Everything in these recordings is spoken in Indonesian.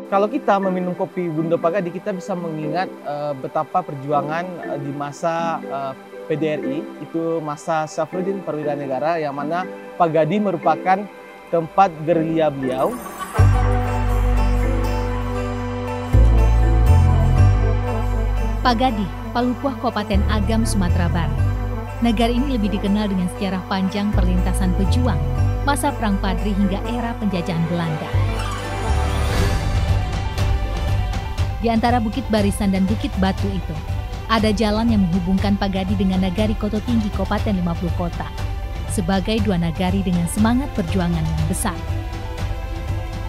Kalau kita meminum kopi Bundo Pagadi, kita bisa mengingat betapa perjuangan di masa PDRI, itu masa Syafruddin Perwira Negara, yang mana Pagadi merupakan tempat gerilya beliau. Pagadi, Palupuah Kabupaten Agam, Sumatera Barat. Negara ini lebih dikenal dengan sejarah panjang perlintasan pejuang, masa Perang Padri hingga era penjajahan Belanda. Di antara Bukit Barisan dan Bukit Batu itu, ada jalan yang menghubungkan Pagadi dengan Nagari Koto Tinggi Kabupaten 50 Kota, sebagai dua nagari dengan semangat perjuangan yang besar.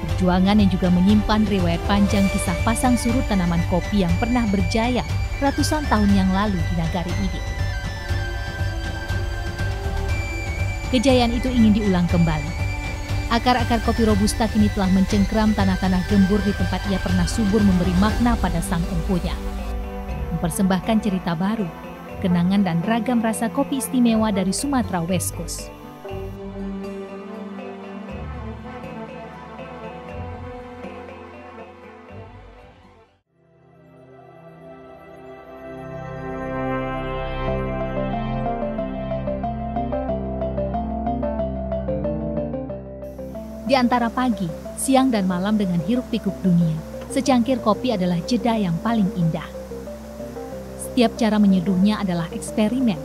Perjuangan yang juga menyimpan riwayat panjang kisah pasang surut tanaman kopi yang pernah berjaya ratusan tahun yang lalu di nagari ini. Kejayaan itu ingin diulang kembali. Akar-akar kopi Robusta kini telah mencengkram tanah-tanah gembur di tempat ia pernah subur memberi makna pada sang empunya. Mempersembahkan cerita baru, kenangan dan ragam rasa kopi istimewa dari Sumatera West Coast. Di antara pagi, siang dan malam dengan hiruk-pikuk dunia, secangkir kopi adalah jeda yang paling indah. Setiap cara menyeduhnya adalah eksperimen.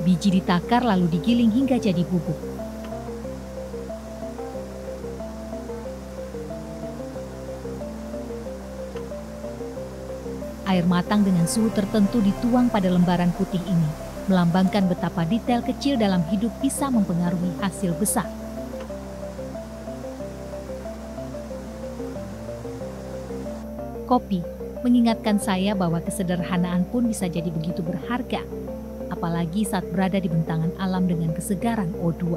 Biji ditakar lalu digiling hingga jadi bubuk. Air matang dengan suhu tertentu dituang pada lembaran putih ini, melambangkan betapa detail kecil dalam hidup bisa mempengaruhi hasil besar. Kopi mengingatkan saya bahwa kesederhanaan pun bisa jadi begitu berharga, apalagi saat berada di bentangan alam dengan kesegaran O2.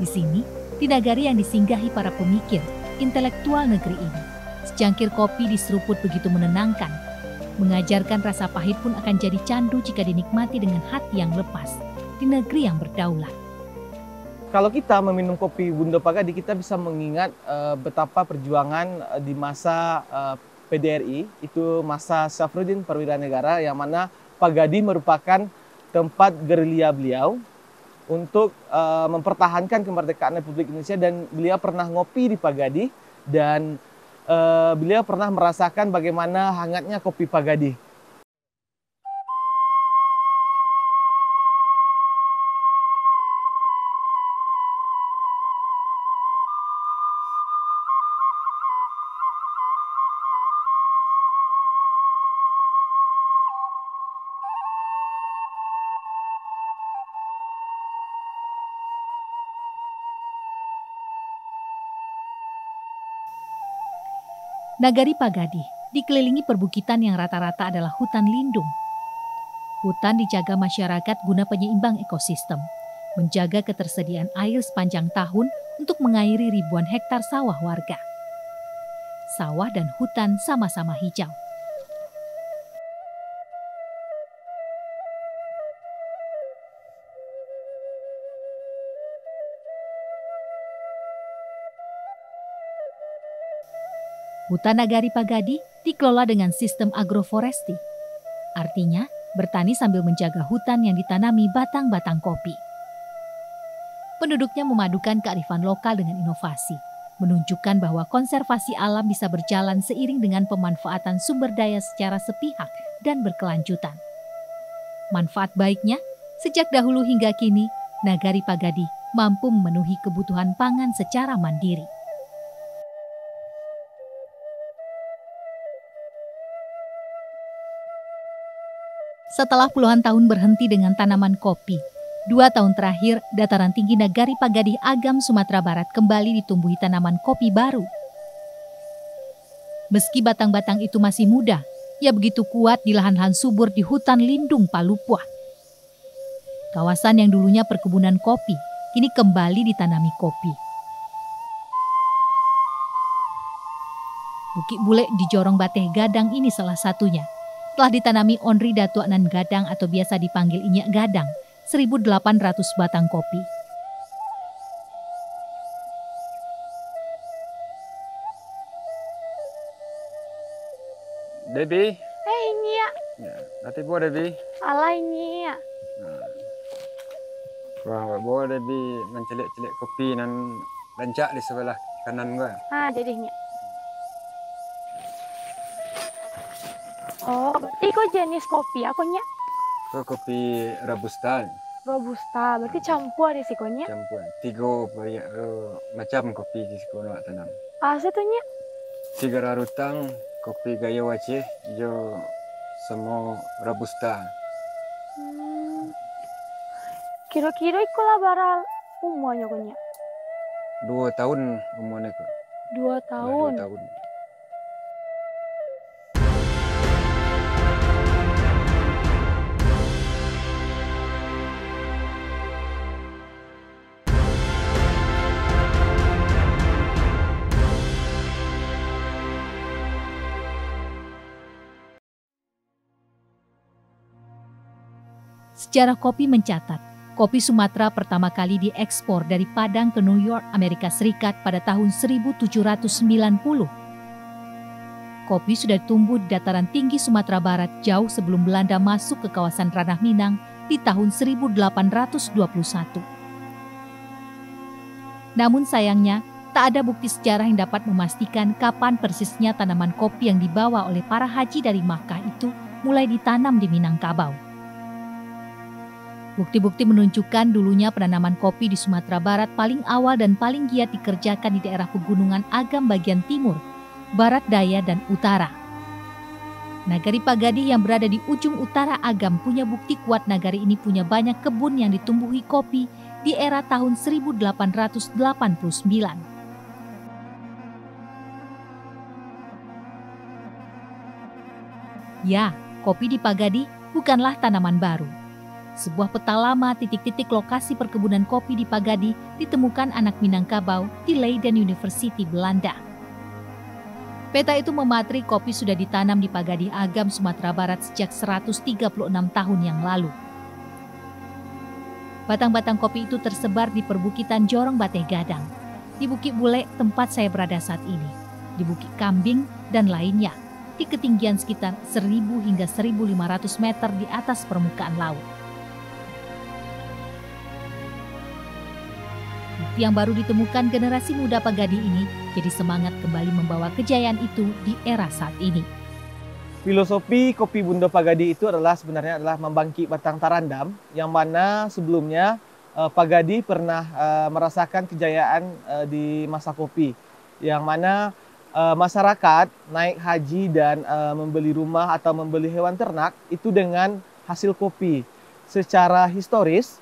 Di sini, di nagari yang disinggahi para pemikir, intelektual negeri ini, secangkir kopi diseruput begitu menenangkan, mengajarkan rasa pahit pun akan jadi candu jika dinikmati dengan hati yang lepas di negeri yang berdaulat. Kalau kita meminum kopi Bundo Pagadi, kita bisa mengingat betapa perjuangan di masa PDRI, itu masa Syafruddin Perwira Negara, yang mana Pagadi merupakan tempat gerilya beliau untuk mempertahankan kemerdekaan Republik Indonesia, dan beliau pernah ngopi di Pagadi, dan beliau pernah merasakan bagaimana hangatnya kopi Pagadi. Nagari Pagadi dikelilingi perbukitan yang rata-rata adalah hutan lindung. Hutan dijaga masyarakat guna penyeimbang ekosistem, menjaga ketersediaan air sepanjang tahun untuk mengairi ribuan hektar sawah warga. Sawah dan hutan sama-sama hijau. Hutan Nagari Pagadi dikelola dengan sistem agroforestry. Artinya, bertani sambil menjaga hutan yang ditanami batang-batang kopi. Penduduknya memadukan kearifan lokal dengan inovasi, menunjukkan bahwa konservasi alam bisa berjalan seiring dengan pemanfaatan sumber daya secara sepihak dan berkelanjutan. Manfaat baiknya, sejak dahulu hingga kini, Nagari Pagadi mampu memenuhi kebutuhan pangan secara mandiri. Setelah puluhan tahun berhenti dengan tanaman kopi, 2 tahun terakhir dataran tinggi Nagari Pagadi Agam, Sumatera Barat kembali ditumbuhi tanaman kopi baru. Meski batang-batang itu masih muda, ia begitu kuat di lahan-lahan subur di hutan lindung Palupuah. Kawasan yang dulunya perkebunan kopi, kini kembali ditanami kopi. Bukit Bule di Jorong Bateh Gadang ini salah satunya, telah ditanami Onri Datuanan Gadang atau biasa dipanggil Inyak Gadang, 1.800 batang kopi. Debbie? Inyak. Ya, nanti bawa Debbie. Alah Inyak. Wah, bawa Debbie mencelik-celik kopi dan lencak di sebelah kanan gua. Jadi Inyak. Oh, berarti kok jenis kopi aku Nyak? Itu kopi Robusta. Robusta, berarti campur di sikonya. Campur. 3 macam kopi di sini nak tanam. Asal tuh Nyak? 3 rarutang, kopi gaya Aceh, jo semua Robusta. Kira-kira ikulah baral umurnya kok Nyak? 2 tahun umurnya kok. 2 tahun. 2 tahun. Sejarah kopi mencatat, kopi Sumatera pertama kali diekspor dari Padang ke New York, Amerika Serikat pada tahun 1790. Kopi sudah tumbuh di dataran tinggi Sumatera Barat jauh sebelum Belanda masuk ke kawasan Ranah Minang di tahun 1821. Namun sayangnya, tak ada bukti sejarah yang dapat memastikan kapan persisnya tanaman kopi yang dibawa oleh para haji dari Makkah itu mulai ditanam di Minangkabau. Bukti-bukti menunjukkan dulunya penanaman kopi di Sumatera Barat paling awal dan paling giat dikerjakan di daerah pegunungan Agam bagian timur, barat daya, dan utara. Nagari Pagadi yang berada di ujung utara Agam punya bukti kuat nagari ini punya banyak kebun yang ditumbuhi kopi di era tahun 1889. Ya, kopi di Pagadi bukanlah tanaman baru. Sebuah peta lama titik-titik lokasi perkebunan kopi di Pagadi ditemukan anak Minangkabau di Leiden University, Belanda. Peta itu mematri kopi sudah ditanam di Pagadi Agam, Sumatera Barat sejak 136 tahun yang lalu. Batang-batang kopi itu tersebar di perbukitan Jorong Bateh Gadang, di Bukit Bule tempat saya berada saat ini, di Bukit Kambing, dan lainnya, di ketinggian sekitar 1.000 hingga 1.500 meter di atas permukaan laut. Yang baru ditemukan generasi muda Pagadi ini jadi semangat kembali membawa kejayaan itu di era saat ini. Filosofi kopi Bundo Pagadi itu sebenarnya adalah membangkit batang tarandam, yang mana sebelumnya Pagadi pernah merasakan kejayaan di masa kopi, yang mana masyarakat naik haji dan membeli rumah atau membeli hewan ternak itu dengan hasil kopi. Secara historis,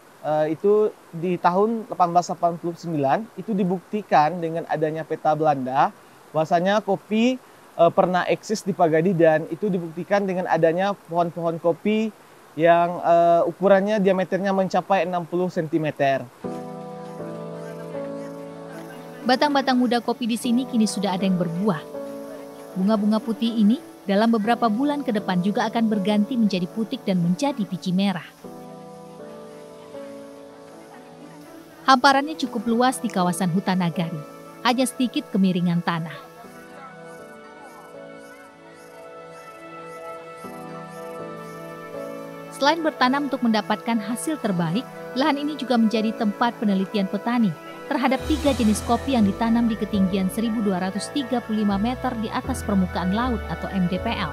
itu di tahun 1889 itu dibuktikan dengan adanya peta Belanda bahwasanya kopi pernah eksis di Pagadi, dan itu dibuktikan dengan adanya pohon-pohon kopi yang ukurannya diameternya mencapai 60 cm. Batang-batang muda kopi di sini kini sudah ada yang berbuah. Bunga-bunga putih ini dalam beberapa bulan ke depan juga akan berganti menjadi putik dan menjadi biji merah. Hamparannya cukup luas di kawasan hutan nagari, hanya sedikit kemiringan tanah. Selain bertanam untuk mendapatkan hasil terbaik, lahan ini juga menjadi tempat penelitian petani terhadap 3 jenis kopi yang ditanam di ketinggian 1.235 meter di atas permukaan laut atau MDPL.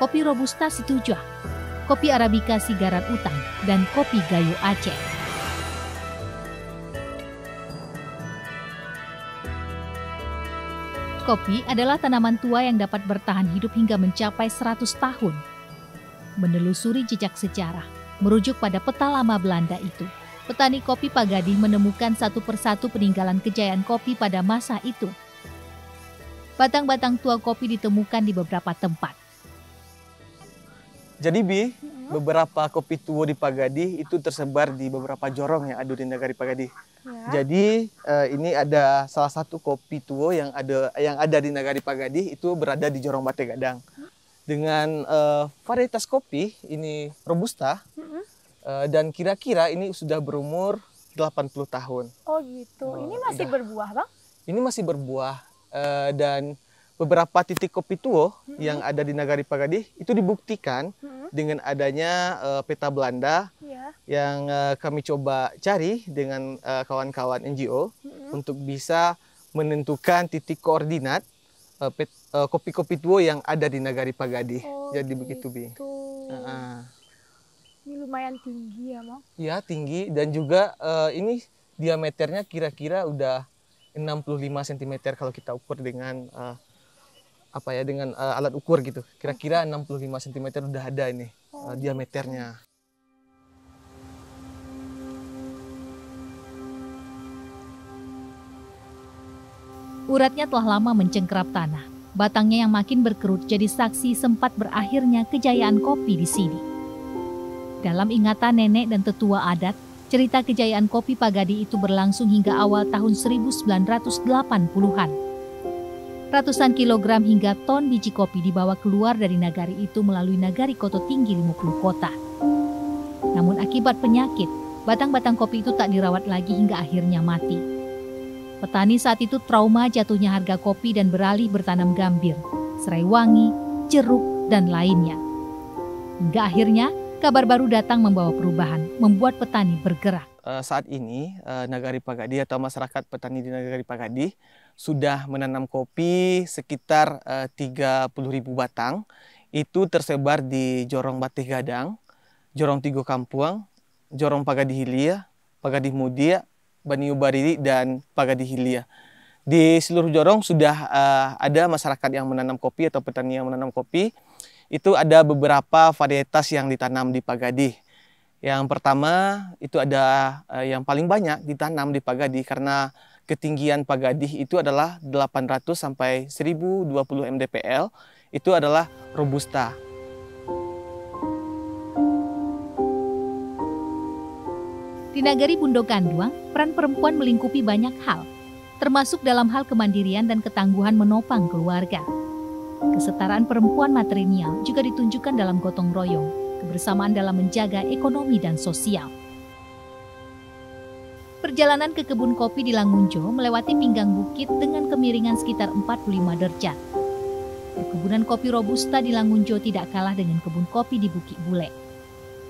Kopi Robusta Situjah, kopi Arabica Sigaran Utang, dan kopi Gayo Aceh. Kopi adalah tanaman tua yang dapat bertahan hidup hingga mencapai 100 tahun. Menelusuri jejak sejarah, merujuk pada peta lama Belanda itu, petani kopi Pagadi menemukan satu persatu peninggalan kejayaan kopi pada masa itu. Batang-batang tua kopi ditemukan di beberapa tempat. Jadi beberapa kopi tua di Pagadi itu tersebar di beberapa jorong yang ada di Nagari Pagadi. Ya. Jadi ini ada salah satu kopi tuo yang ada di Nagari Pagadi, itu berada di Jorong Bate Gadang. Dengan varietas kopi ini robusta, dan kira-kira ini sudah berumur 80 tahun. Oh gitu. Ini masih berbuah, Bang? Ini masih berbuah, dan beberapa titik kopi tuo yang ada di Nagari Pagadi itu dibuktikan dengan adanya peta Belanda yang kami coba cari dengan kawan-kawan NGO untuk bisa menentukan titik koordinat kopi-kopi tuo yang ada di Nagari Pagadi. Oh, jadi begitu, Bi. Ini lumayan tinggi ya, Bang? Ya, tinggi, dan juga ini diameternya kira-kira udah 65 cm kalau kita ukur dengan dengan alat ukur gitu. Kira-kira 65 cm udah ada ini diameternya. Uratnya telah lama mencengkerap tanah. Batangnya yang makin berkerut jadi saksi sempat berakhirnya kejayaan kopi di sini. Dalam ingatan nenek dan tetua adat, cerita kejayaan kopi Pagadi itu berlangsung hingga awal tahun 1980-an. Ratusan kilogram hingga ton biji kopi dibawa keluar dari nagari itu melalui nagari Koto Tinggi 50 kota. Namun akibat penyakit, batang-batang kopi itu tak dirawat lagi hingga akhirnya mati. Petani saat itu trauma jatuhnya harga kopi dan beralih bertanam gambir, serai wangi, jeruk, dan lainnya. Hingga akhirnya kabar baru datang membawa perubahan, membuat petani bergerak. Saat ini Nagari Pagadi atau masyarakat petani di Nagari Pagadi sudah menanam kopi sekitar 30.000 batang. Itu tersebar di Jorong Bate Gadang, Jorong Tigo Kampuang, Jorong Pagadi Hilia, Pagadi Mudia, Baniu Bariri, dan Pagadi Hilia. Di seluruh jorong sudah ada masyarakat yang menanam kopi atau petani yang menanam kopi. Itu ada beberapa varietas yang ditanam di Pagadi. Yang pertama itu ada yang paling banyak ditanam di Pagadi karena ketinggian Pagadi itu adalah 800 sampai 1020 mdpl. Itu adalah Robusta. Di Nagari Bundo Kanduang, peran perempuan melingkupi banyak hal, termasuk dalam hal kemandirian dan ketangguhan menopang keluarga. Kesetaraan perempuan matrilineal juga ditunjukkan dalam gotong royong, kebersamaan dalam menjaga ekonomi dan sosial. Perjalanan ke kebun kopi di Langunjo melewati pinggang bukit dengan kemiringan sekitar 45 derajat. Perkebunan kopi Robusta di Langunjo tidak kalah dengan kebun kopi di Bukit Bule.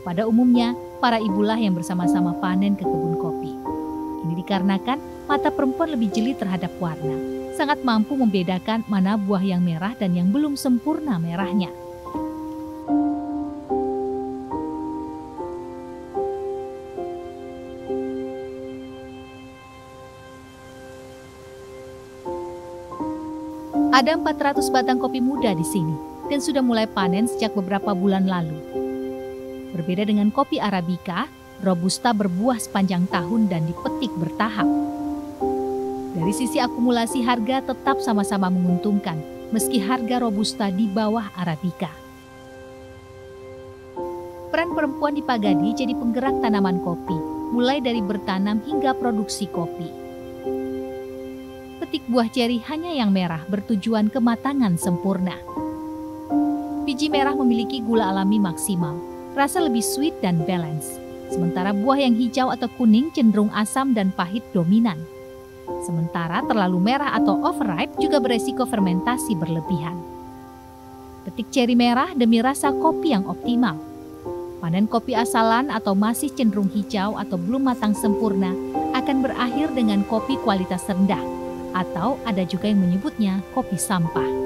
Pada umumnya, para ibulah yang bersama-sama panen ke kebun kopi. Ini dikarenakan mata perempuan lebih jeli terhadap warna, sangat mampu membedakan mana buah yang merah dan yang belum sempurna merahnya. Ada 400 batang kopi muda di sini dan sudah mulai panen sejak beberapa bulan lalu. Berbeda dengan kopi Arabica, Robusta berbuah sepanjang tahun dan dipetik bertahap. Dari sisi akumulasi harga tetap sama-sama menguntungkan, meski harga Robusta di bawah Arabica. Peran perempuan di Pagadi jadi penggerak tanaman kopi, mulai dari bertanam hingga produksi kopi. Petik buah ceri hanya yang merah bertujuan kematangan sempurna. Biji merah memiliki gula alami maksimal, rasa lebih sweet dan balance. Sementara buah yang hijau atau kuning cenderung asam dan pahit dominan. Sementara terlalu merah atau overripe juga beresiko fermentasi berlebihan. Petik ceri merah demi rasa kopi yang optimal. Panen kopi asalan atau masih cenderung hijau atau belum matang sempurna akan berakhir dengan kopi kualitas rendah, atau ada juga yang menyebutnya kopi sampah.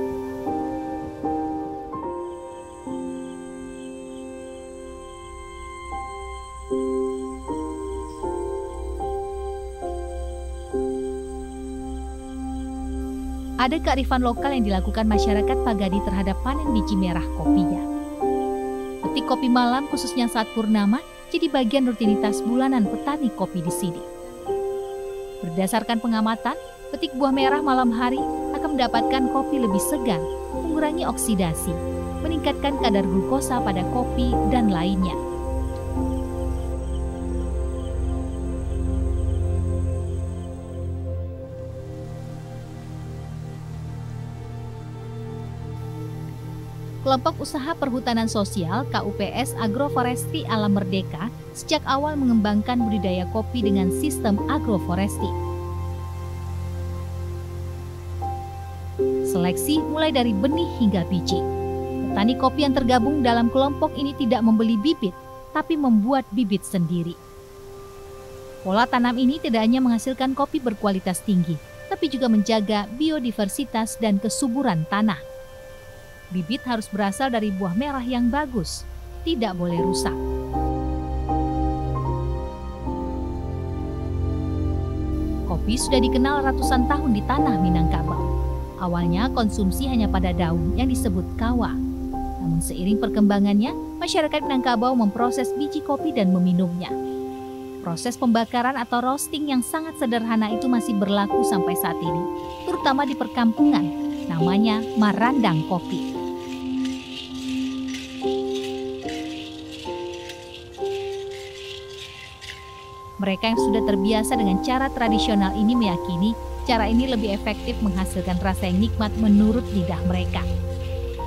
Ada kearifan lokal yang dilakukan masyarakat Pagadi terhadap panen biji merah kopinya. Petik kopi malam khususnya saat purnama jadi bagian rutinitas bulanan petani kopi di sini. Berdasarkan pengamatan, petik buah merah malam hari akan mendapatkan kopi lebih segar, mengurangi oksidasi, meningkatkan kadar glukosa pada kopi, dan lainnya. Kelompok Usaha Perhutanan Sosial KUPS Agroforestry Alam Merdeka sejak awal mengembangkan budidaya kopi dengan sistem agroforestry. Seleksi mulai dari benih hingga biji. Petani kopi yang tergabung dalam kelompok ini tidak membeli bibit, tapi membuat bibit sendiri. Pola tanam ini tidak hanya menghasilkan kopi berkualitas tinggi, tapi juga menjaga biodiversitas dan kesuburan tanah. Bibit harus berasal dari buah merah yang bagus, tidak boleh rusak. Kopi sudah dikenal ratusan tahun di tanah Minangkabau. Awalnya konsumsi hanya pada daun yang disebut kawa. Namun seiring perkembangannya, masyarakat Minangkabau memproses biji kopi dan meminumnya. Proses pembakaran atau roasting yang sangat sederhana itu masih berlaku sampai saat ini, terutama di perkampungan, namanya marandang kopi. Mereka yang sudah terbiasa dengan cara tradisional ini meyakini cara ini lebih efektif menghasilkan rasa yang nikmat menurut lidah mereka.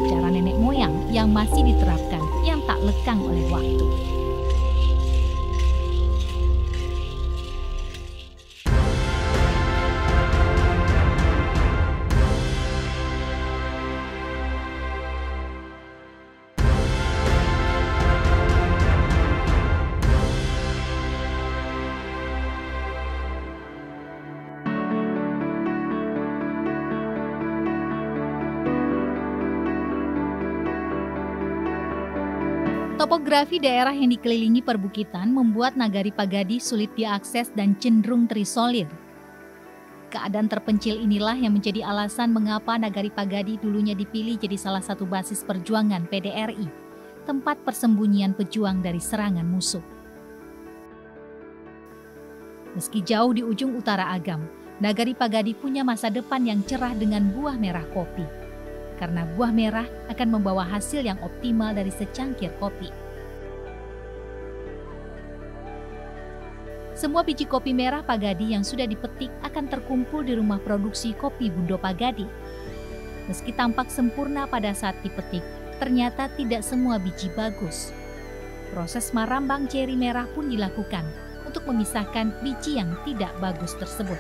Cara nenek moyang yang masih diterapkan yang tak lekang oleh waktu. Topografi daerah yang dikelilingi perbukitan membuat Nagari Pagadi sulit diakses dan cenderung terisolir. Keadaan terpencil inilah yang menjadi alasan mengapa Nagari Pagadi dulunya dipilih jadi salah satu basis perjuangan PDRI, tempat persembunyian pejuang dari serangan musuh. Meski jauh di ujung utara Agam, Nagari Pagadi punya masa depan yang cerah dengan buah merah kopi. Karena buah merah akan membawa hasil yang optimal dari secangkir kopi. Semua biji kopi merah Pagadi yang sudah dipetik akan terkumpul di rumah produksi kopi Bundo Pagadi. Meski tampak sempurna pada saat dipetik, ternyata tidak semua biji bagus. Proses marambang ceri merah pun dilakukan untuk memisahkan biji yang tidak bagus tersebut.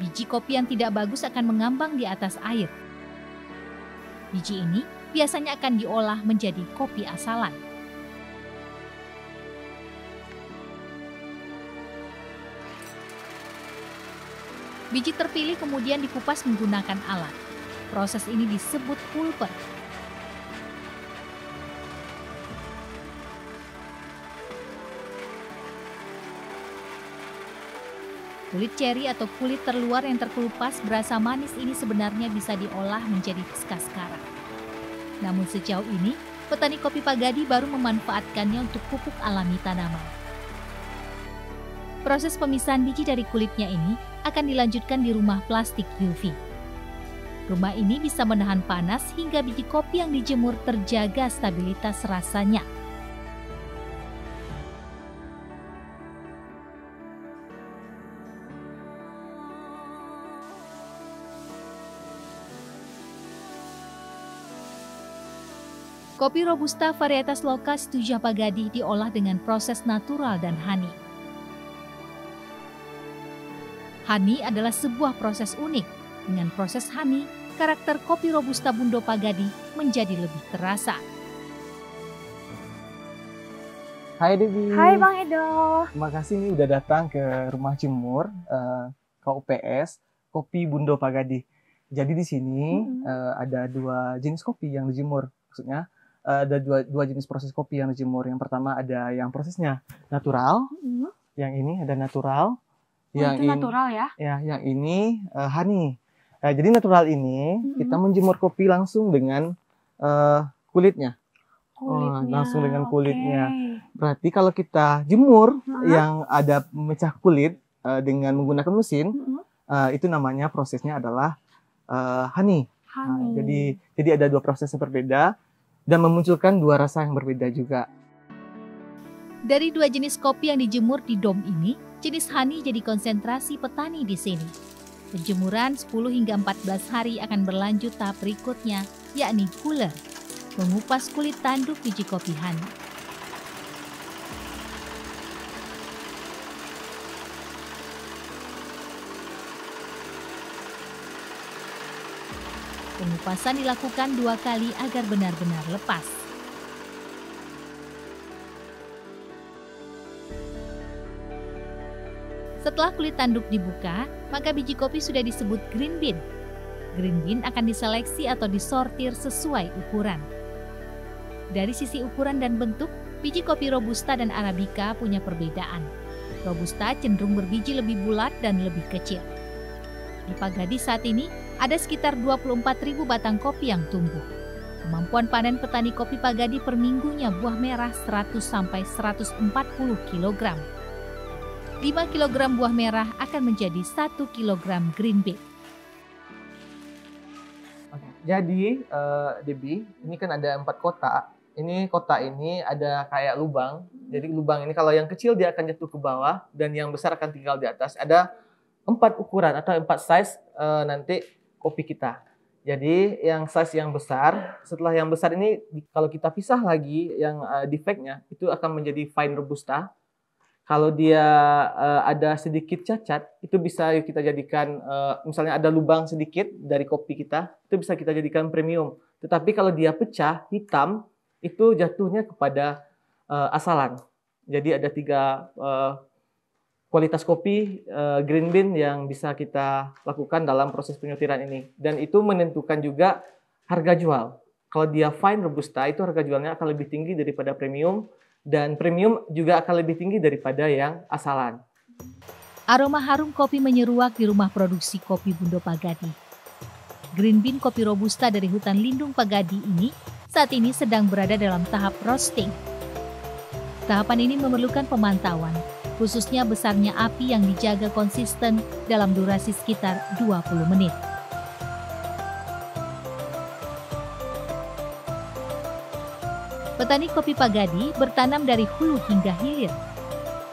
Biji kopi yang tidak bagus akan mengambang di atas air. Biji ini biasanya akan diolah menjadi kopi asalan. Biji terpilih kemudian dikupas menggunakan alat. Proses ini disebut pulper. Kulit ceri atau kulit terluar yang terkelupas berasa manis ini sebenarnya bisa diolah menjadi kaskara. Namun sejauh ini, petani kopi Pagadi baru memanfaatkannya untuk pupuk alami tanaman. Proses pemisahan biji dari kulitnya ini akan dilanjutkan di rumah plastik UV. Rumah ini bisa menahan panas hingga biji kopi yang dijemur terjaga stabilitas rasanya. Kopi Robusta varietas lokal Situja Pagadi diolah dengan proses natural dan honey. Honey adalah sebuah proses unik. Dengan proses honey, karakter kopi Robusta Bundo Pagadi menjadi lebih terasa. Hai Devi. Hai Bang Edo. Terima kasih nih udah datang ke rumah jemur KUPS Kopi Bundo Pagadi. Jadi di sini ada dua jenis kopi yang dijemur. Maksudnya ada dua jenis proses kopi yang dijemur. Yang pertama ada yang prosesnya natural, yang ini ada natural, Itu natural ya? Ya, yang ini honey. Jadi natural ini kita menjemur kopi langsung dengan kulitnya. Langsung dengan kulitnya. Berarti kalau kita jemur yang ada memecah kulit dengan menggunakan mesin, itu namanya prosesnya adalah honey. Jadi ada dua proses yang berbeda. dan memunculkan dua rasa yang berbeda juga. Dari dua jenis kopi yang dijemur di dom ini, jenis honey jadi konsentrasi petani di sini. Penjemuran 10 hingga 14 hari akan berlanjut tahap berikutnya, yakni cooler, mengupas kulit tanduk biji kopi honey. Pengupasan dilakukan 2 kali agar benar-benar lepas. Setelah kulit tanduk dibuka, maka biji kopi sudah disebut green bean. Green bean akan diseleksi atau disortir sesuai ukuran. Dari sisi ukuran dan bentuk, biji kopi Robusta dan Arabica punya perbedaan. Robusta cenderung berbiji lebih bulat dan lebih kecil. Di Pagadi saat ini, ada sekitar 24.000 batang kopi yang tumbuh. Kemampuan panen petani kopi Pagadi per minggunya buah merah 100-140 kg. 5 kg buah merah akan menjadi 1 kg green bean. Oke. Jadi, Debbie, ini kan ada 4 kotak. Ini kotak ini ada kayak lubang. Jadi lubang ini kalau yang kecil dia akan jatuh ke bawah dan yang besar akan tinggal di atas. Ada 4 ukuran atau 4 size nanti kopi kita. Jadi yang size yang besar, setelah yang besar ini kalau kita pisah lagi yang defectnya itu akan menjadi fine robusta. Kalau dia ada sedikit cacat, itu bisa kita jadikan, misalnya ada lubang sedikit dari kopi kita, itu bisa kita jadikan premium. Tetapi kalau dia pecah, hitam, itu jatuhnya kepada asalan. Jadi ada 3 kualitas kopi green bean yang bisa kita lakukan dalam proses penyortiran ini. Dan itu menentukan juga harga jual. Kalau dia fine robusta, itu harga jualnya akan lebih tinggi daripada premium. Dan premium juga akan lebih tinggi daripada yang asalan. Aroma harum kopi menyeruak di rumah produksi kopi Bundo Pagadi. Green bean kopi Robusta dari hutan lindung Pagadi ini saat ini sedang berada dalam tahap roasting. Tahapan ini memerlukan pemantauan, khususnya besarnya api yang dijaga konsisten dalam durasi sekitar 20 menit. Petani kopi Pagadi bertanam dari hulu hingga hilir.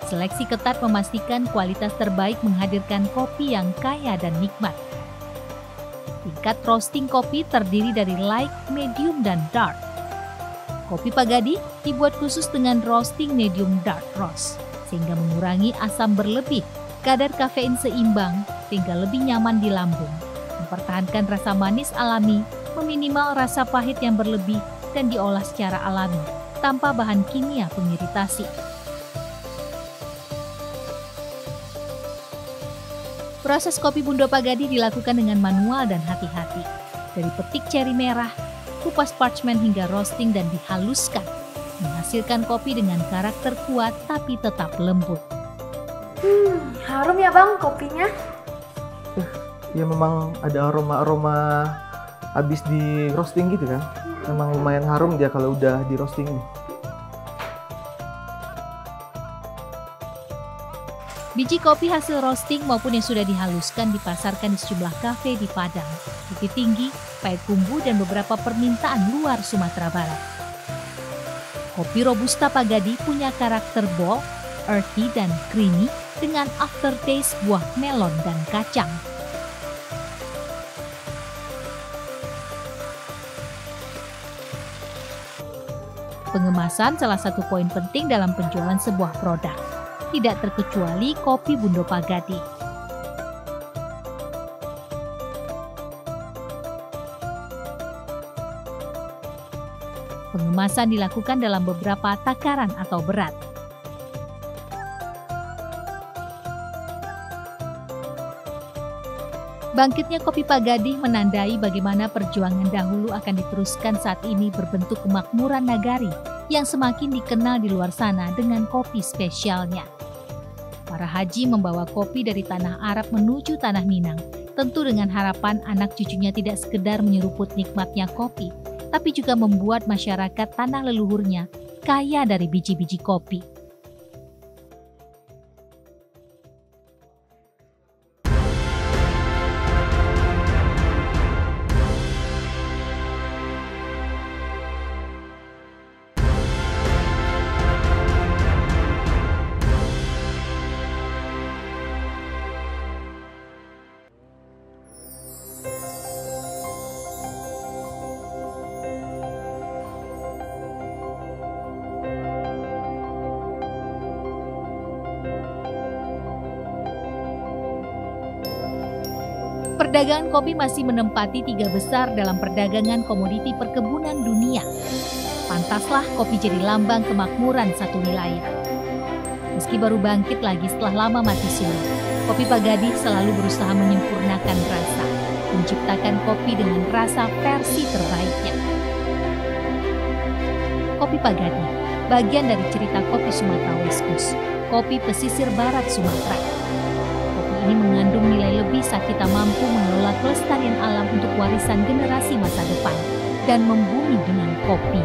Seleksi ketat memastikan kualitas terbaik menghadirkan kopi yang kaya dan nikmat. Tingkat roasting kopi terdiri dari light, medium, dan dark. Kopi Pagadi dibuat khusus dengan roasting medium dark roast, sehingga mengurangi asam berlebih, kadar kafein seimbang, sehingga lebih nyaman di lambung, mempertahankan rasa manis alami, meminimal rasa pahit yang berlebih, dan diolah secara alami, tanpa bahan kimia pengiritasi. Proses kopi Bundo Pagadi dilakukan dengan manual dan hati-hati. Dari petik ceri merah, kupas parchment hingga roasting dan dihaluskan, menghasilkan kopi dengan karakter kuat tapi tetap lembut. Harum ya bang kopinya. Ya memang ada aroma-aroma habis di roasting gitu kan. Memang lumayan harum dia kalau udah di roasting ini. Biji kopi hasil roasting maupun yang sudah dihaluskan dipasarkan di sejumlah kafe di Padang, Bukit Tinggi, Payakumbuh, dan beberapa permintaan luar Sumatera Barat. Kopi Robusta Pagadi punya karakter bold, earthy, dan creamy dengan aftertaste buah melon dan kacang. Pengemasan salah satu poin penting dalam penjualan sebuah produk, tidak terkecuali kopi Bundo Pagadi. Pengemasan dilakukan dalam beberapa takaran atau berat. Bangkitnya kopi Pagadi menandai bagaimana perjuangan dahulu akan diteruskan saat ini berbentuk kemakmuran nagari yang semakin dikenal di luar sana dengan kopi spesialnya. Para haji membawa kopi dari tanah Arab menuju tanah Minang, tentu dengan harapan anak cucunya tidak sekedar menyeruput nikmatnya kopi, tapi juga membuat masyarakat tanah leluhurnya kaya dari biji-biji kopi. Perdagangan kopi masih menempati 3 besar dalam perdagangan komoditi perkebunan dunia. Pantaslah kopi jadi lambang kemakmuran satu wilayah. Meski baru bangkit lagi setelah lama mati suri, Kopi Pak Gadih selalu berusaha menyempurnakan rasa, menciptakan kopi dengan rasa versi terbaiknya. Kopi Pak Gadih, bagian dari cerita kopi Sumatera West Coast, kopi pesisir barat Sumatera. Kopi ini mengandung nilai lebih saat kita mampu mengelola kelestarian alam untuk warisan generasi masa depan dan membumi dengan kopi.